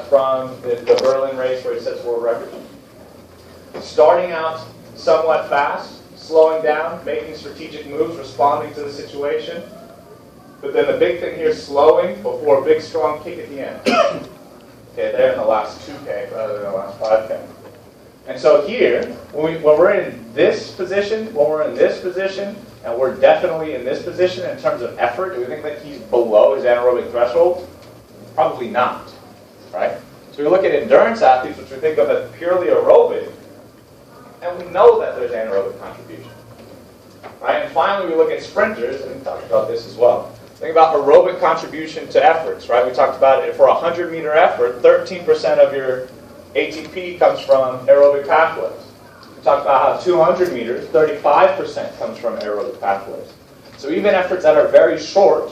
from the Berlin race where he sets world records. Starting out somewhat fast, slowing down, making strategic moves, responding to the situation. But then the big thing here is slowing before a big strong kick at the end. Okay, there in the last 2K rather than the last 5K. And so here, when we're in this position, and we're definitely in this position in terms of effort, do we think that he's below his anaerobic threshold? Probably not, right? So we look at endurance athletes, which we think of as purely aerobic, and we know that there's anaerobic contribution, right? And finally, we look at sprinters, and we talked about this as well. Think about aerobic contribution to efforts, right? We talked about it for a 100-meter effort, 13% of your ATP comes from aerobic pathways. We talked about how 200 meters, 35% comes from aerobic pathways. So even efforts that are very short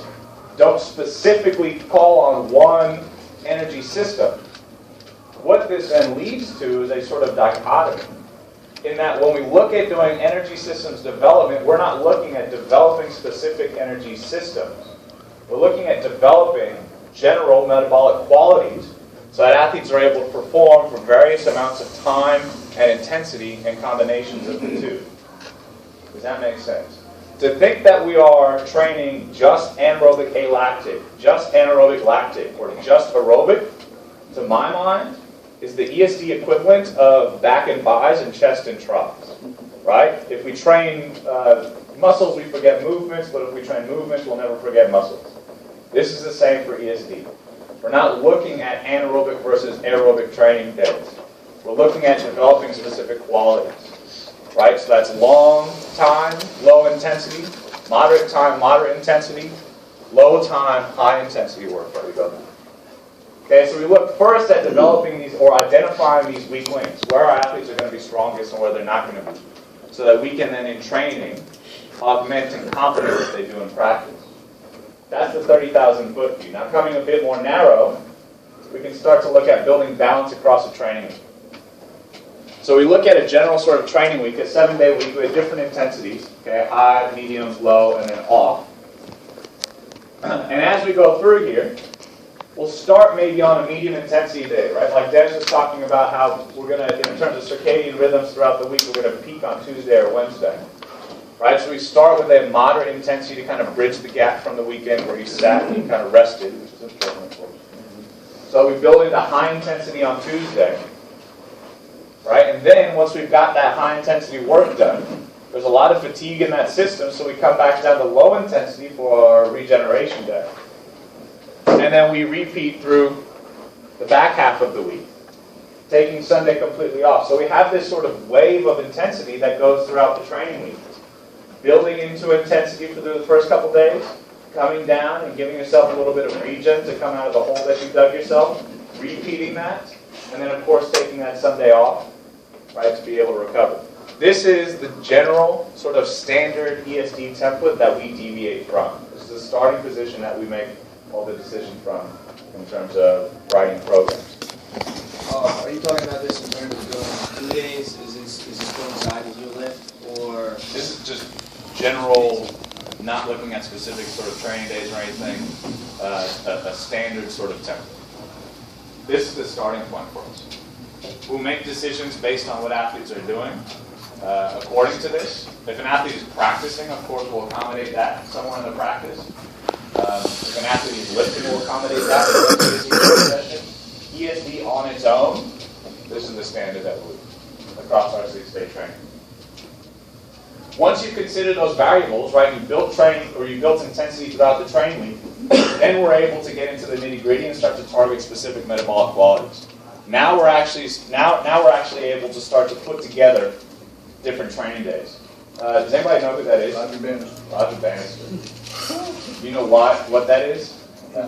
don't specifically call on one energy system. What this then leads to is a sort of dichotomy, in that when we look at doing energy systems development, we're not looking at developing specific energy systems. We're looking at developing general metabolic qualities so that athletes are able to perform for various amounts of time and intensity and combinations of the two. Does that make sense? To think that we are training just anaerobic alactic, just anaerobic lactic, or just aerobic, to my mind, is the ESD equivalent of back and bis and chest and troughs, right? If we train muscles, we forget movements, but if we train movements, we'll never forget muscles. This is the same for ESD. We're not looking at anaerobic versus aerobic training days. We're looking at developing specific qualities, right? So that's long time, low intensity, moderate time, moderate intensity, low time, high intensity work that we go through. Okay, so we look first at developing these or identifying these weak links, where our athletes are going to be strongest and where they're not going to be, so that we can then in training augment and complement what they do in practice. That's the 30,000 foot view. Now coming a bit more narrow, we can start to look at building balance across a training week. So we look at a general sort of training week, a 7-day week with different intensities, okay, high, medium, low, and then off. And as we go through here, we'll start maybe on a medium intensity day, right? Like Dennis was talking about how we're going to, in terms of circadian rhythms throughout the week, we're going to peak on Tuesday or Wednesday. Right, so we start with a moderate intensity to kind of bridge the gap from the weekend where you sat and you kind of rested, which is important, of course. So we build into high intensity on Tuesday, right? And then once we've got that high intensity work done, there's a lot of fatigue in that system, so we come back down to low intensity for our regeneration day. And then we repeat through the back half of the week, taking Sunday completely off. So we have this sort of wave of intensity that goes throughout the training week. Building into intensity for the first couple days, coming down and giving yourself a little bit of regen to come out of the hole that you dug yourself, repeating that, and then of course taking that Sunday off, right, to be able to recover. This is the general sort of standard ESD template that we deviate from. This is the starting position that we make all the decisions from in terms of writing programs. Are you talking about this in terms of doing 2 days? Is this coincide with your lift, or this is just general, not looking at specific sort of training days or anything, a standard sort of template. This is the starting point for us. We'll make decisions based on what athletes are doing according to this. If an athlete is practicing, of course, we'll accommodate that somewhere in the practice. If an athlete is lifting, we'll accommodate that in the session. ESD on its own, this is the standard that we'll use across our 6-day training. Once you consider those variables, right, you built training or you built intensity throughout the training week, then we're able to get into the nitty-gritty and start to target specific metabolic qualities. Now we're actually able to start to put together different training days. Does anybody know who that is? Roger Bannister. Roger Bannister. Do you know what that is?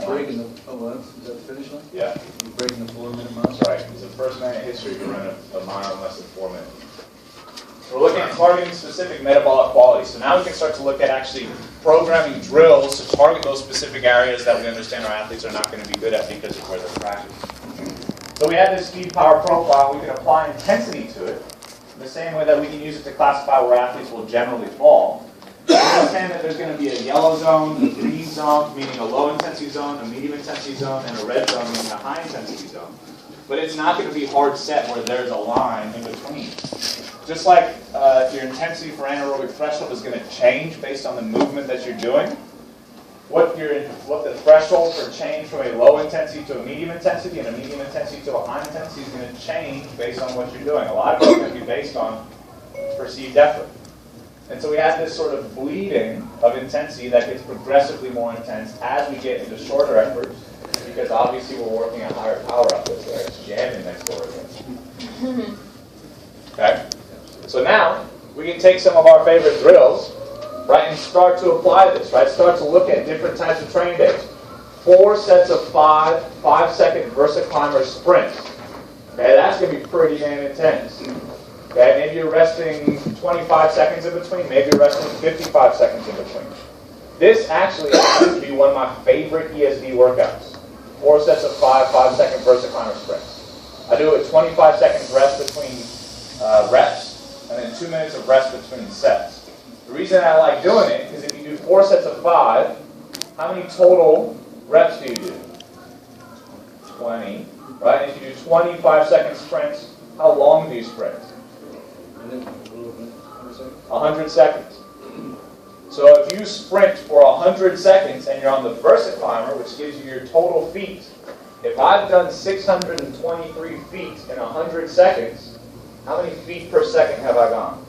Breaking the, is that the finish line? Yeah. He's breaking the 4-minute mile. That's right. He's the first man in history to run a mile in less than 4 minutes. We're looking at targeting specific metabolic qualities. So now we can start to look at actually programming drills to target those specific areas that we understand our athletes are not going to be good at because of where they're practicing. So we have this speed power profile. We can apply intensity to it the same way that we can use it to classify where athletes will generally fall. We understand that there's going to be a yellow zone, a green green zone, meaning a low intensity zone, a medium intensity zone, and a red zone, meaning a high intensity zone. But it's not going to be hard set where there's a line in between. Just like your intensity for anaerobic threshold is going to change based on the movement that you're doing, what the threshold for change from a low intensity to a medium intensity and a medium intensity to a high intensity is going to change based on what you're doing. A lot of it's going to be based on perceived effort. And so we have this sort of bleeding of intensity that gets progressively more intense as we get into shorter efforts, because obviously we're working at higher power outputs there. It's jamming next door again. Okay? So now we can take some of our favorite drills, right, and start to apply this, right? Start to look at different types of training days. 4 sets of 5-second VersaClimber sprints. Okay, that's going to be pretty damn intense. Okay, maybe you're resting 25 seconds in between, maybe you're resting 55 seconds in between. This actually happens to be one of my favorite ESD workouts. 4 sets of 5-second VersaClimber sprints. I do it 25 seconds rest between reps, and then 2 minutes of rest between sets. The reason I like doing it is if you do 4 sets of 5, how many total reps do you do? 20, right? And if you do 25-second sprints, how long do you sprint? 100 seconds. So if you sprint for 100 seconds and you're on the VersaClimber, which gives you your total feet, if I've done 623 feet in 100 seconds, how many feet per second have I gone?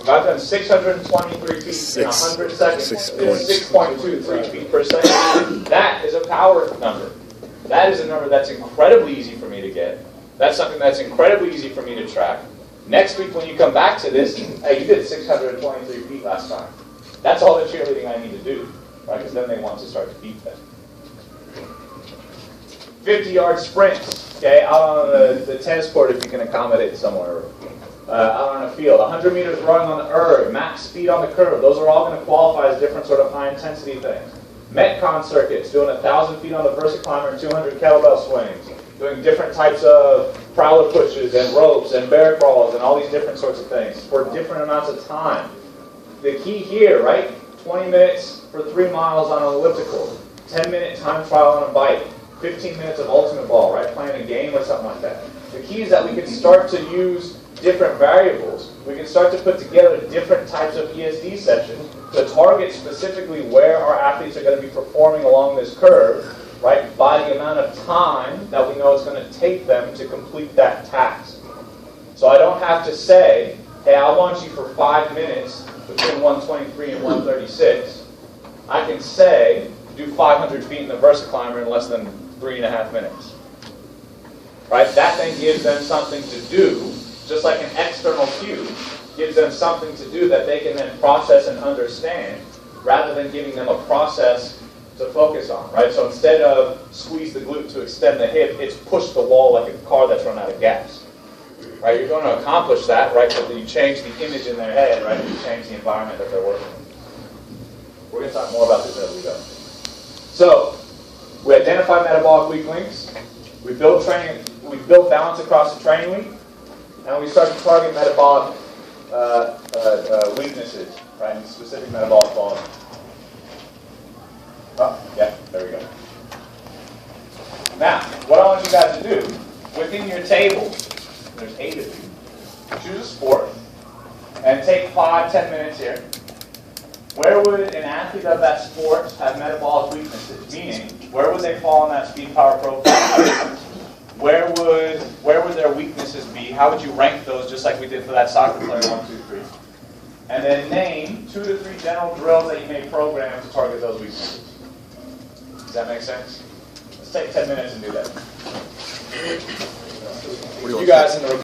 If I've done 623 feet in 100 seconds, it's 6.23 feet per second. That is a power number. That is a number that's incredibly easy for me to get. That's something that's incredibly easy for me to track. Next week when you come back to this, hey, you did 623 feet last time. That's all the cheerleading I need to do, right? Because then they want to start to beat that. 50-yard sprints, okay, out on the tennis court if you can accommodate somewhere. Out on a field. 100 meters running on the erg, max speed on the curve. Those are all going to qualify as different sort of high-intensity things. Metcon circuits, doing 1,000 feet on the VersaClimber and 200 kettlebell swings. Doing different types of prowler pushes and ropes and bear crawls and all these different sorts of things for different amounts of time. The key here, right? 20 minutes for 3 miles on an elliptical. 10-minute time trial on a bike. 15 minutes of ultimate ball, right? Playing a game or something like that. The key is that we can start to use different variables. We can start to put together different types of ESD sessions to target specifically where our athletes are going to be performing along this curve, right, by the amount of time that we know it's going to take them to complete that task. So I don't have to say, hey, I want you for 5 minutes between 123 and 136. I can say, do 500 feet in the VersaClimber in less than 3.5 minutes. Right? That then gives them something to do, just like an external cue gives them something to do that they can then process and understand, rather than giving them a process to focus on, right? So instead of squeeze the glute to extend the hip, it's push the wall like a car that's run out of gas, right? You're going to accomplish that, right? So that you change the image in their head, right? You change the environment that they're working in. We're going to talk more about this as we go. So we identify metabolic weak links. We build training. We build balance across the training week, and we start to target metabolic weaknesses, right? And specific metabolic quality. Oh, yeah, there we go. Now, what I want you guys to do, within your table, there's 8 of you, choose a sport, and take 5-10 minutes here. Where would an athlete of that sport have metabolic weaknesses? Meaning, where would they fall on that speed power profile? Where would their weaknesses be? How would you rank those, just like we did for that soccer player, 1, 2, 3? And then name 2 to 3 general drills that you may program to target those weaknesses. Does that make sense? Let's take 10 minutes and do that. You guys in the